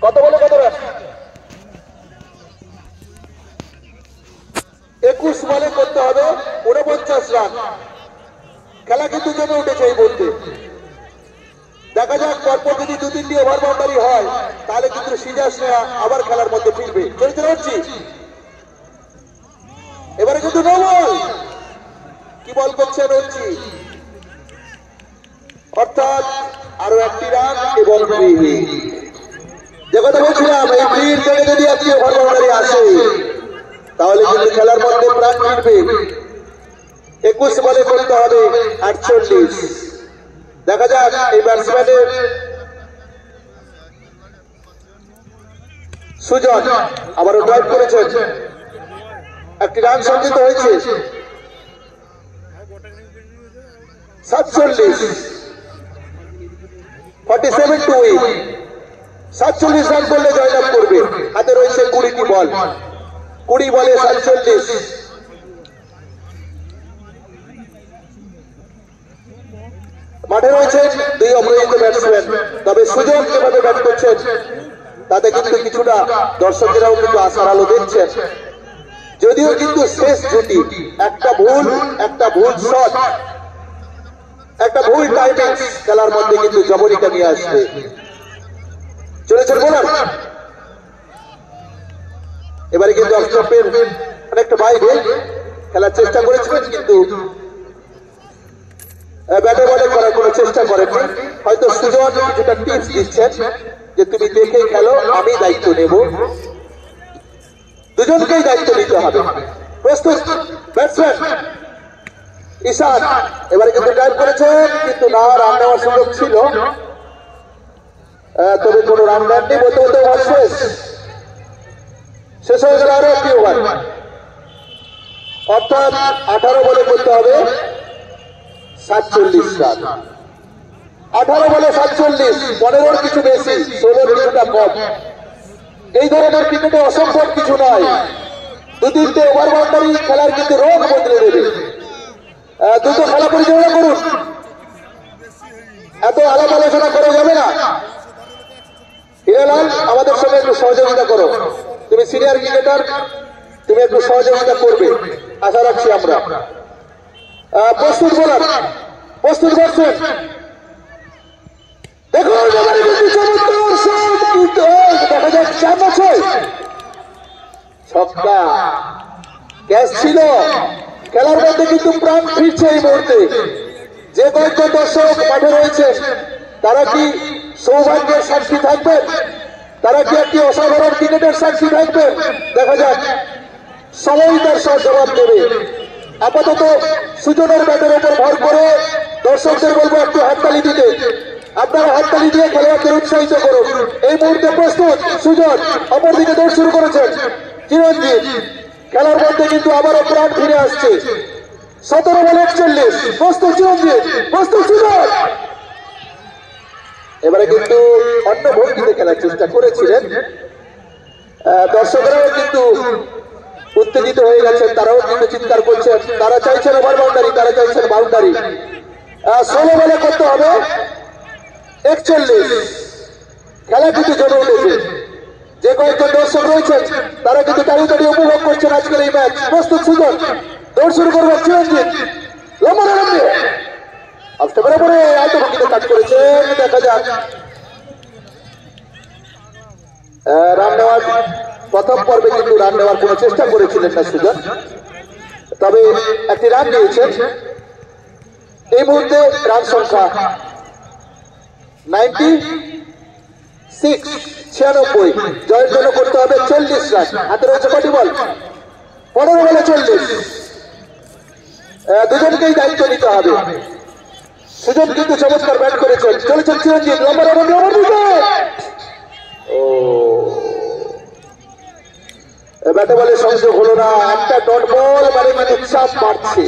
কত বলে কত রান? 21 বলে করতে হবে 49 রান। খেলা কিন্তু জমে উঠেছে এই বলতে। দেখা যাক পরপর যদি 2-3টি ওভার বাউন্ডারি হয় তাহলে কিন্তু সিজাস আবার খেলার মধ্যে ফিরবে। চলতে রচ্ছি এবারে কিন্তু নো বল। কি বল করছে রচ্ছি, অর্থাৎ আরো একটি রান এবং ফ্রি হিট। যে কথা বলছিলাম, এই ফ্রির থেকে যদি আজকে ওভার বাউন্ডারি আসে তাহলে কিন্তু খেলার মধ্যে প্রাণ ফিরবে। 21 বলে করতে হবে 48। দেখা যাক এই ব্যাটসম্যানের সুজন আবারও ড্রাইভ করেছেন, একটি রান সঞ্চিত হয়েছে। 47 47 টু উইন। 47 রান করলে জয়লাভ করবে। হাতে রয়েছে 20টি বল, 20 বলে 47। মাঠে রয়েছে দুই অপরাজিত ব্যাটসম্যান, তবে সুযোগ যেভাবে ব্যাট করছেন তাতে কিন্তু কিছুটা দর্শকেরাও কিন্তু আশার আলো দেখছেন। যদিও কিন্তু শেষ জুটি একটা ভুল শট, একটা ভুল টাইমিং খেলার মধ্যে কিন্তু জবনিকা নিয়ে আসবে। চলেছেন বোলার, এবারে কিন্তু অফ স্টম্পের অনেকটা বাইরে খেলার চেষ্টা করেছিলেন, কিন্তু ব্যাটে বলে করার কোনো চেষ্টা করেননি। হয়তো সুজন কিছুটা টিপস দিচ্ছেন যে তুমি দেখে খেলো, আমি দায়িত্ব নেব। দুজনকেই দায়িত্ব নিতে হবে। প্রস্তুত ব্যাটসম্যান ঈশান এবারে কিন্তু ড্রাইভ করেছেন, কিন্তু না, রান নেওয়ার সুযোগ ছিল, তবে কোনো রান নেননি। বলতে বলতে ওভার শেষ হয়ে গেল। আরো একটি ওভার, অর্থাৎ 18 বলে করতে হবে 47 রান। 18 বলে 47, 15-র কিছু বেশি, 16-র কিছুটা কম। এই ধরনের ক্রিকেটে অসম্ভব কিছু নয়। 2-3টে ওভার বাউন্ডারি খেলার কিন্তু রোগ বদলে দেবে। দ্রুত খেলা পরিচালনা করুন, এত আলাপ আলোচনা করা যাবে না। হিরালাল, আমাদের সঙ্গে একটু সহযোগিতা করো, তুমি সিনিয়র ক্রিকেটার, তুমি একটু সহযোগিতা করবে আশা রাখছি আমরা। প্রস্তুত বোলার, প্রস্তুত ব্যাটসম্যান, দেখুন এবারে কিন্তু চমৎকার শট, কিন্তু দেখা যায় 4 ছক্কা। ক্যাচ ছিল, খেলার মধ্যে কিন্তু প্রাণ ফিরছে এই মুহূর্তে। যে কয়েকজন দর্শক মাঠে রয়েছেন তারা কি সৌভাগ্যের সাক্ষী থাকবেন? তারা কি একটি অসাধারণ ক্রিকেটের সাক্ষী থাকবেন? দেখা যাক, সবাই তার সব জবাব দেবে। আপাতত সুজনের ব্যাটের উপর ভর করে দর্শকদের বলবো একটু হাততালি দিতে। আপনারা হাততালি দিয়ে খেলোয়াড়দের উৎসাহিত করুন। এই মুহূর্তে প্রস্তুত সুজন, অপরদিকে দৌড় শুরু করেছেন চিরঞ্জিত। খেলার মধ্যে কিন্তু আবারও প্রাণ ফিরে আসছে। 17 বলে 41, প্রস্তুত চিরঞ্জিত, প্রস্তুত সুজন। এবারে কিন্তু অন্য ভঙ্গিতে খেলার চেষ্টা করেছিলেন। দর্শকরাও কিন্তু উত্তেজিত হয়ে গেছেন, তারাও কিন্তু চিৎকার করছেন, তারা চাইছেন ওভার বাউন্ডারি, তারা চাইছেন বাউন্ডারি। 16 বলে করতে হবে 41। খেলা কিন্তু জমে উঠেছে। যে কয়েকজন দর্শক রয়েছেন তারা কিন্তু দাঁড়িয়ে দাঁড়িয়ে উপভোগ করছেন আজকের এই ম্যাচ। প্রস্তুত সুজন, দৌড় শুরু করবে চিরঞ্জিত, লম্বা রানে আসতে পারে পরে আত্মভঙ্গিতে কাজ করেছেন। দেখা যাক, রান নেওয়ার প্রথম পর্বে কিন্তু রান নেওয়ার কোন চেষ্টা করেছিলেন না সুজন, তবে একটি রান নিয়েছেন। এই মুহূর্তে রান সংখ্যা 96, জয়ের জন্য করতে হবে 40 রান। হাতে রয়েছে কটি বল? 15 বলে 40। দুজনকেই দায়িত্ব নিতে হবে। সুজন কিন্তু চমৎকার ব্যাট করেছেন, চলেছেন চিরঞ্জিত, লম্বা রান, ব্যাটে বলে সংযোগ হলো না। একটা ডট বল মানে কিন্তু চাপ বাড়ছে,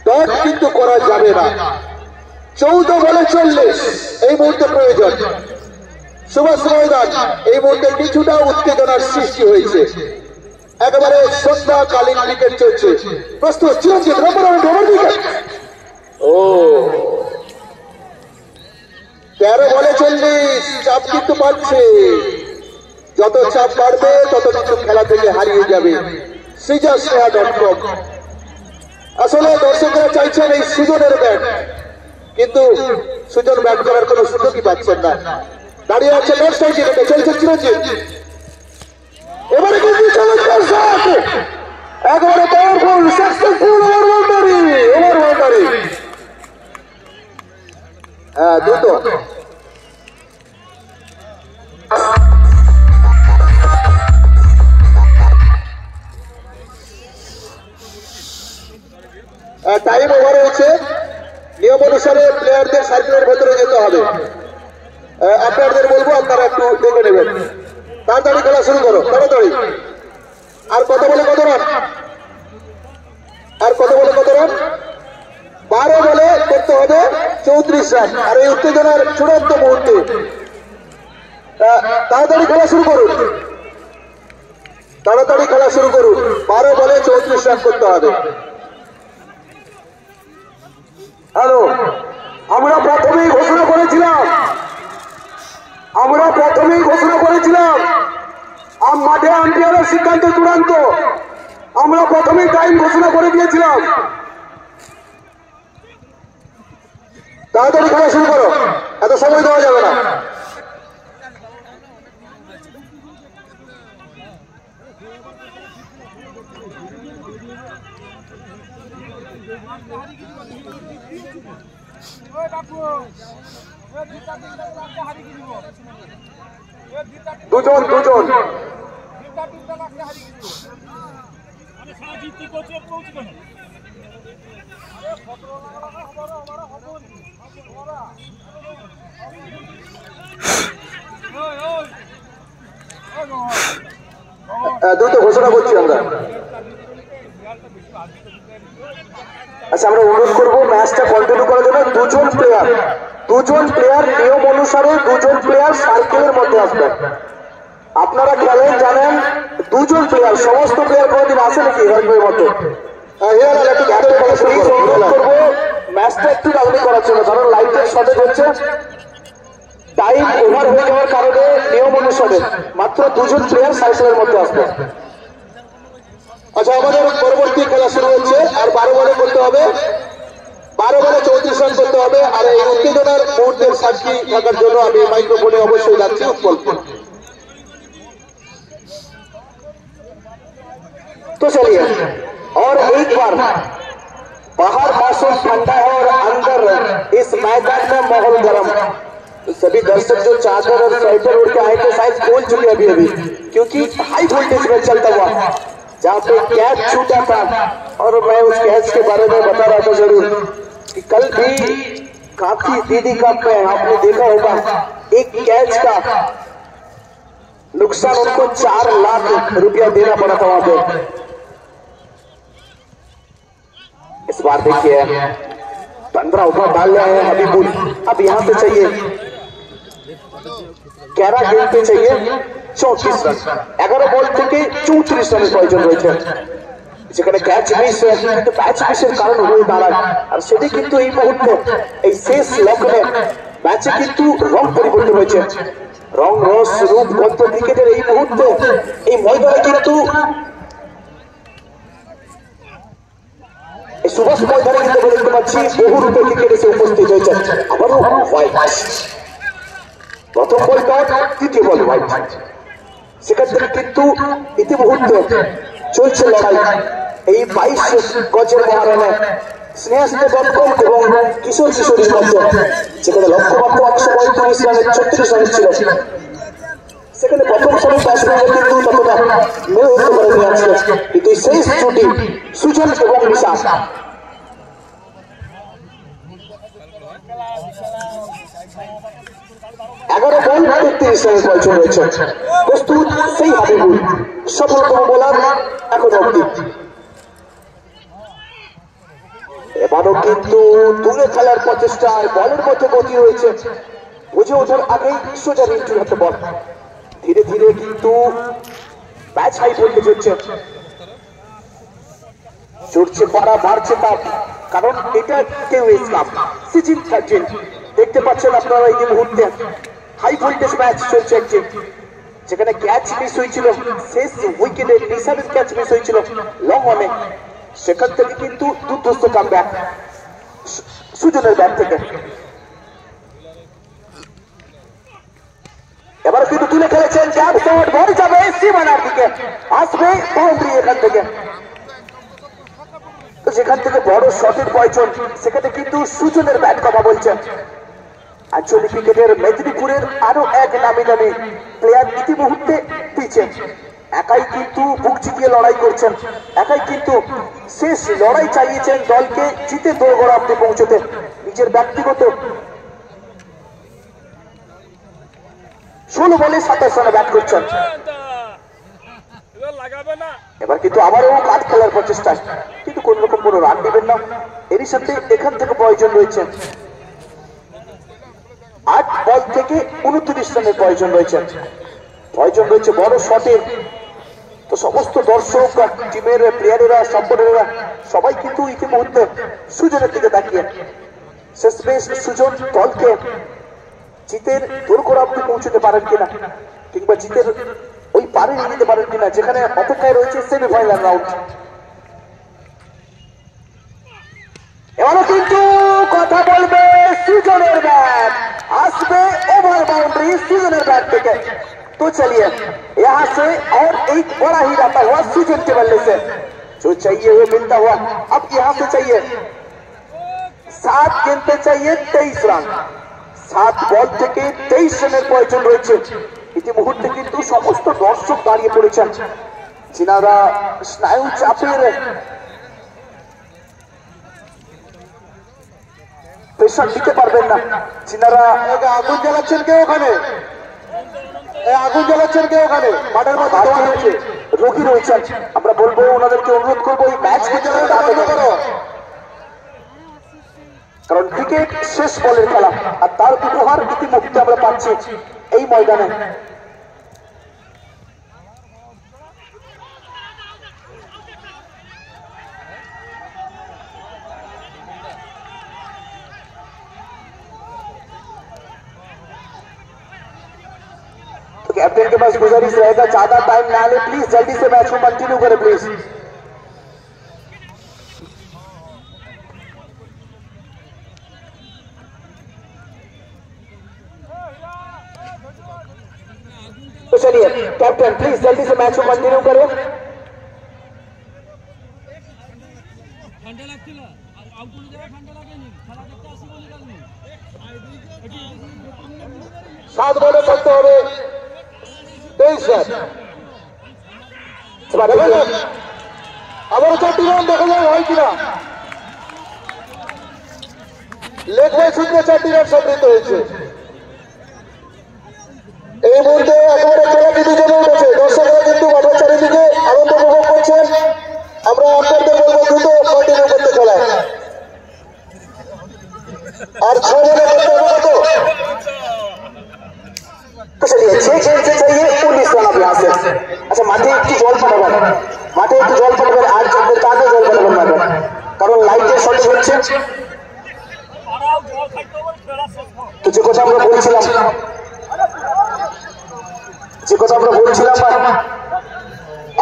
ডট কিন্তু করা যাবে না। 14 বলে 40 এই মুহূর্তে প্রয়োজন। সুভাষ ময়দান এই মুহূর্তে কিছুটা উত্তেজনার সৃষ্টি হয়েছে। একেবারে সন্ধ্যাকালীন ক্রিকেট চলছে। প্রস্তুত চিরঞ্জিত, ও 13 বলে 40, চাপ কিন্তু বাড়ছে। যত চাপ বাড়বে তত কিন্তু খেলা থেকে হারিয়ে যাবে সৃজাস্নেহা.com। আসলে দর্শকরা চাইছেন এই সুজনের ব্যাট, কিন্তু সুজন ব্যাট করার কোনো সুযোগই পাচ্ছেন না। দাঁড়িয়ে আছে নেক্সট উইকেটে, চলছে চিরঞ্জিত। এবারে কিন্তু চমৎকার শট, একেবারে পাওয়ারফুল, সাকসেসফুল ওভার বাউন্ডারি। হ্যাঁ, দ্রুত টাইম ওভার হয়েছে। নিয়ম অনুসারে প্লেয়ারদের সার্কেলের ভেতরে যেতে হবে। আপনাদের বলবো আপনারা একটু দেখে নেবেন। তাড়াতাড়ি খেলা শুরু করো, তাড়াতাড়ি। আর কত বলে কত রান? 12 বলে করতে হবে 34 রান। আর এই উত্তেজনার চূড়ান্ত মুহূর্তে তাড়াতাড়ি খেলা শুরু করুন, 12 বলে 34 রান করতে হবে। হ্যালো, আমরা প্রথমেই ঘোষণা করেছিলাম মাঠে আম্পায়ারের সিদ্ধান্ত চূড়ান্ত। আমরা প্রথমেই টাইম ঘোষণা করে দিয়েছিলাম। তাড়াতাড়ি খেলা শুরু করো, এত সময় দেওয়া যাবে না। দুজন দ্রুত ঘোষণা করছি আমরা। আচ্ছা, আমরা অনুরোধ করবো ম্যাচটা কন্টিনিউ করার জন্য। দুজন প্লেয়ার নিয়ম অনুসারে দুজন প্লেয়ার সার্কেলের মধ্যে আসবেন। আপনারা খেলেন জানেন, দুজন প্লেয়ার, সমস্ত প্লেয়ার কোনদিন আসে নাকি রাজনীতির মধ্যে? ম্যাচটা একটু রাজনী করার জন্য, কারণ লাইটের সাথে হচ্ছে টাইম ওভার হয়ে যাওয়ার কারণে নিয়ম অনুসারে মাত্র দুজন প্লেয়ার সার্কেলের মধ্যে আসবে। আচ্ছা, আমাদের পরবর্তী খেলা শুরু হচ্ছে। আর 12 বলে করতে হবে, 12 বলে 34 রান করতে হবে। আর এই উত্তেজনার মুহূর্তের সাক্ষী থাকার জন্য আমি মাইক্রোফোনে অবশ্যই যাচ্ছি উৎপল। तो चलिए, और एक बार बाहर मौसम ठंडा है और अंदर इस मैदान में माहौल गर्म। तो सभी दर्शक जो चादर और स्वेटर उड़ के आए थे शायद खोल चुके अभी क्योंकि हाई वोल्टेज में चलता हुआ जहाँ पे कैच छूटा था। और मैं उस कैच के बारे में बता रहा था जरूर कि कल भी काफी दीदी कप में आपने देखा होगा एक कैच का नुकसान उनको 4 लाख रुपया देना पड़ा था वहां पे। इस बार देखिए 15 ओवर डाल रहे हैं हबीबुल। अब यहाँ पे चाहिए 11 गेंद पे चाहिए 34 রান। 11 বল থেকে 34 রানের প্রয়োজন রয়েছে। যেখানে ক্যাচ মিস, কিন্তু ক্যাচ মিসের কারণ হয়ে দাঁড়ায়। আর সেটি কিন্তু এই মুহূর্তে এই শেষ লগ্নে ম্যাচে কিন্তু রং পরিবর্তন হয়েছে। রং, রস, রূপ, গন্ধ ক্রিকেটের এই মুহূর্তে এই ময়দানে কিন্তু সুভাষ ময়দানে কিন্তু দেখতে পাচ্ছি বহু রূপে ক্রিকেট এসে উপস্থিত হয়েছে। আবারও হোয়াইট, প্রথম বল ডট, দ্বিতীয় বল হোয়াইট। সেক্ষেত্রে কিন্তু ইতিমুহূর্তে চলছে লড়াই এই 22 গজের মহারণে স্নেহাস্নেহ.com এবং কিশোর কিশোরীর মধ্যে, যেখানে লক্ষ্যমাত্র 135 রানের 36 রান ছিল। সেখানে প্রথম সময় ব্যাটসম্যান কিন্তু ততটা মেয়ে হতে পারেনি আজকে, কিন্তু শেষ জুটি সুজন এবং নিশা। এগারো বল 33 রানের প্রয়োজন রয়েছে। প্রস্তুত সেই হাবিবুল, সফলতম বোলার এখন অব্দি। এবারও কিন্তু দূরে খেলার প্রচেষ্টায় বলের মধ্যে গতি রয়েছে। বুঝে ওঠার আগেই সোজা রিন্টুর হাতে বল। ধীরে ধীরে কিন্তু ম্যাচ হাই ভোল্টেজ হচ্ছে, চড়ছে পাড়া, বাড়ছে তাপ। কারণ এটা কেউ কাপ সিজন 13। দেখতে পাচ্ছেন আপনারা এই মুহূর্তে হাই ভোল্টেজ ম্যাচ চলছে একটি, যেখানে ক্যাচ মিস হয়েছিল শেষ উইকেটে, নিশানের ক্যাচ মিস হয়েছিল লং অনে, সেখান থেকে কিন্তু দুর্ধর্ষ কামব্যাক সুজনের ব্যাট থেকে। এবার কিন্তু তুলে খেলেছেন গ্যাপ শট, বল যাবে সীমানার দিকে, আসবে বাউন্ডারি এখান থেকে। তো যেখান থেকে বড় শটের প্রয়োজন সেখানে কিন্তু সুজনের ব্যাট কথা বলছেন। আঞ্চলিক ক্রিকেটের মেদিনীপুরের আরো এক নামি দামি প্লেয়ার ইতিমুহূর্তে পিছেন, একাই কিন্তু বুক চিতিয়ে লড়াই করছেন, একাই কিন্তু শেষ লড়াই চালিয়েছেন দলকে জিতে দোরগোড়া অব্দি পৌঁছতে। নিজের ব্যক্তিগত 16 বলে 27 রানে ব্যাট করছেন। এবার কিন্তু আবারও কাট খেলার প্রচেষ্টা, কিন্তু কোন রকম কোনো রান দিবেন না। এরই সাথে এখান থেকে প্রয়োজন রয়েছে 8 বল থেকে 29 রানের প্রয়োজন রয়েছে, প্রয়োজন রয়েছে বড় শটের। তো সমস্ত দর্শক, টিমের প্লেয়ারেরা, সাপোর্টাররা সবাই কিন্তু ইতিমধ্যে সুজনের দিকে তাকিয়ে, শেষ বেশ সুজন দলকে জিতের দোরগোড়া অব্দি পৌঁছতে পারেন কিনা, কিংবা জিতের ওই পারে নিয়ে নিতে পারেন কিনা, যেখানে অপেক্ষায় রয়েছে সেমিফাইনাল রাউন্ড। এবারও কিন্তু কথা বলবে সুজনের ব্যাট, আসবে ওভার बाउंड्री सुजनर बैट থেকে। तो चलिए यहाँ से और एक बड़ा ही आता हुआ सुजन के बल्ले से जो चाहिए वो मिलता हुआ। अब यहाँ से चाहिए 7 गेंद पे चाहिए 23 রান, 7 বল থেকে 23 রানের প্রয়োজন রয়েছে। ইতিমধ্যে কিন্তু সমস্ত দর্শক দাঁড়িয়ে পড়েছেন, যিনারা স্নায়ু চাপের প্রেশার দিতে পারবেন না, যিনারা আগুন জ্বালাচ্ছেন কেউ ওখানে, আগুন জ্বালাচ্ছেন কেউ ওখানে, মাঠের মধ্যে রোগী রয়েছেন, আমরা বলবো ওনাদেরকে অনুরোধ করবো এই ম্যাচকে করো, কারণ ক্রিকেট শেষ বলের খেলা, আর তার উপহার ইতিমধ্যে আমরা পাচ্ছি এই ময়দানে। कैप्टन के पास गुजारिश रहेगा ज्यादा टाइम ना ले, प्लीज जल्दी से मैच को कंटिन्यू करें प्लीज। तो चलिए कैप्टन प्लीज जल्दी से मैच को कंटिन्यू करें। 7 বলে করতে হবে 23 রান। আবার 4টি রান দেখা যায় হয় কিনা, লেগ বাই সূত্রে 4টি রান সংগৃহীত হয়েছে। এই মুহূর্তে একেবারে খেলা কিন্তু জমে উঠেছে, দর্শকরা কিন্তু মাঠের চারিদিকে আনন্দ উপভোগ করছেন। আমরা আপনাদের বলবো দ্রুত কন্টিনিউ করতে খেলায়, আর 6 বলে করতে হবে কত। तो चलिए 6 खेल से चाहिए 19 রান अब यहाँ से। अच्छा মাঠে একটু জল পাঠাবেন, মাঠে একটু জল পাঠাবেন, আর তাকে জল পাঠাবেন মাঠে, কারণ লাইটের শর্টেজ হচ্ছে। তো যে কথা আমরা বলছিলাম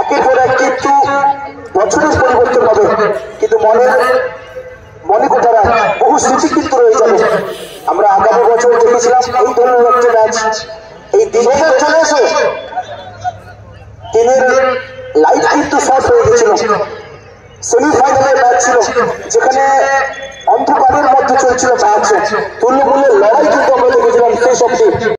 একের পর এক কিন্তু বছরের পরিবর্তন হবে, কিন্তু মনে কথারা বহু স্মৃতি কিন্তু রয়ে যাবে। আমরা আগামী বছর দেখেছিলাম এই ধরনের একটা ম্যাচ, এই দিনের চলে এসে দিনের লাইট কিন্তু শর্ট হয়ে গেছিল, সেমিফাইনালের ম্যাচ ছিল, যেখানে অন্ধকারের মধ্যে চলছিল ম্যাচ, তুল্যমূল্যের লড়াই কিন্তু আমরা দেখেছিলাম শেষ অবধি।